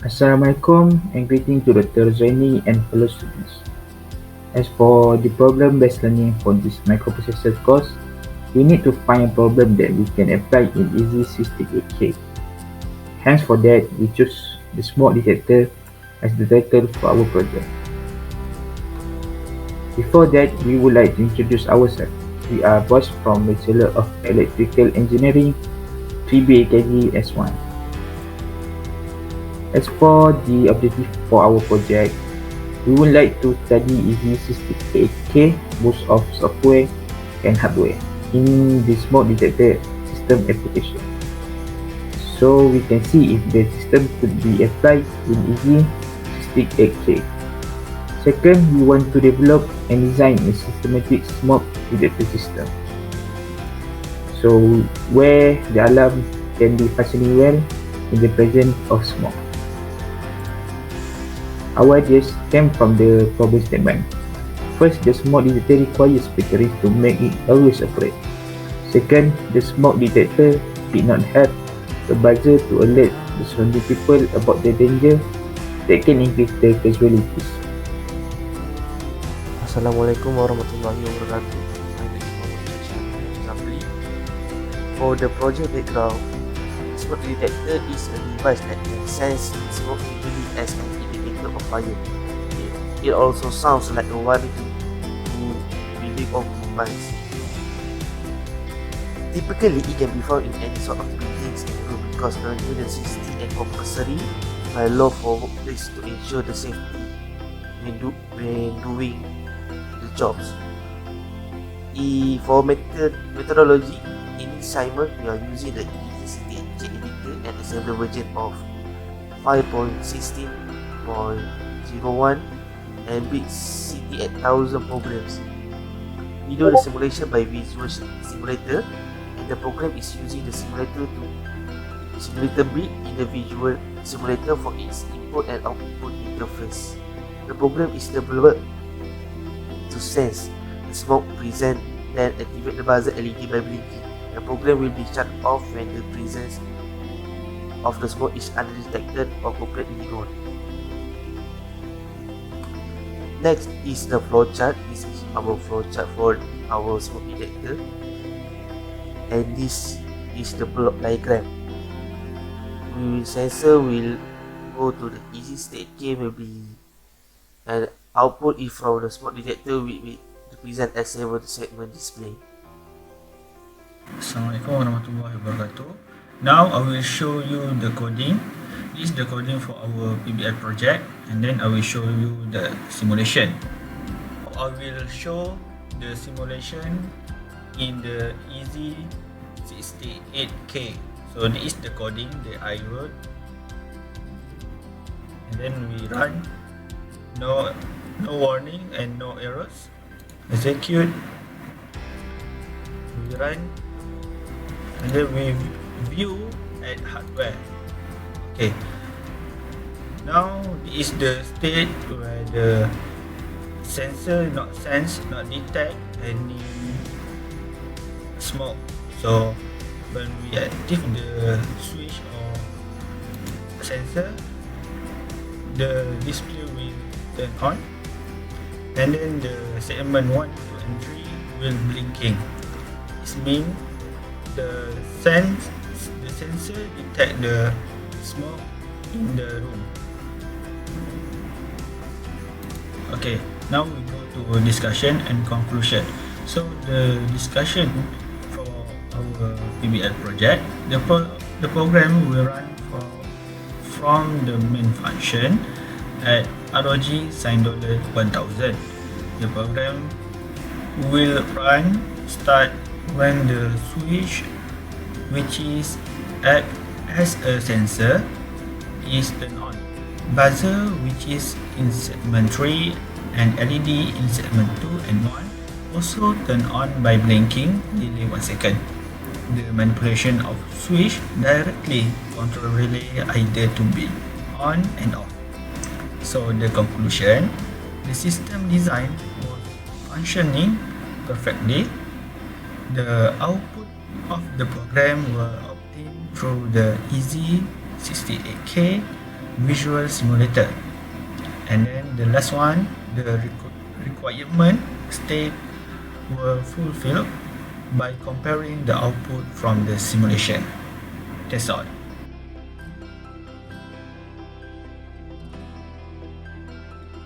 Assalamualaikum and greeting to Dr. Zaini and fellow students. As for the problem-based learning for this microprocessor course, we need to find a problem that we can apply in Easy68K. Hence for that, we choose the smoke detector as the title for our project. Before that, we would like to introduce ourselves. We are both from Bachelor of Electrical Engineering, 3BEKC S1. As for the objective for our project, we would like to study Easy68K both of software and hardware in the smoke detector system application. So we can see if the system could be applied in Easy68K. Second, we want to develop and design a systematic smoke detector system. So where the alarm can be functioning well in the presence of smoke. Our ideas came from the problem statement. First, the smoke detector requires batteries to make it always operate. Second, the smoke detector did not have a buzzer to alert the surrounding people about the danger that can increase the casualties. Assalamualaikum warahmatullahi wabarakatuh. My name is Muhammad. For the project background, smoke detector is a device that can sense smoke easily as an indicator of fire. It also sounds like a warning to building or compromise. Typically, it can be found in any sort of buildings and room because currently the safety and compulsory by law for workplace to ensure the safety when doing the jobs. For methodology, in this assignment we are using the EasyCTJ editor and assembly version of 5.16.01 and BEKC programs. We do the simulation by Visual Simulator, and the program is using the simulator to simulate the bit in the Visual Simulator for its input and output interface. The program is developed to sense the smoke present, then activate the buzzer LED by blinking. The program will be shut off when the presence of the smoke is undetected or completely gone. Next is the flowchart. This is our flowchart for our smoke detector, and this is the block diagram. Sensor will go to the easy state K, maybe, and output is from the smoke detector will represent as a segment display. Assalamualaikum warahmatullahi wabarakatuh. Now I will show you the coding. This is the coding for our PBL project, and then I will show you the simulation. I will show the simulation in the Easy68K. So this is the coding that I wrote, and then we run. No warning and no errors. Execute. We run, and then we view at hardware. Okay. Now this is the state where the sensor not detect any smoke. So when we active the switch or sensor, the display will turn on, and then the segment 1, 2 and 3 will blinking. It means the sensor detect the smoke in the room. Okay, now we go to discussion and conclusion. So the discussion for our PBL project, the program will run from the main function at ROG sin $1000. The program will run start when the switch, which is act as a sensor, is turned on. Buzzer, which is in segment 3, and LED in segment 2 and 1 also turn on by blinking delay 1 second. The manipulation of switch directly control relay either to be on and off. So the conclusion, the system design was functioning perfectly. The output of the program were obtained through the Easy68K visual simulator. And then the last one, the requirement state were fulfilled by comparing the output from the simulation. That's all.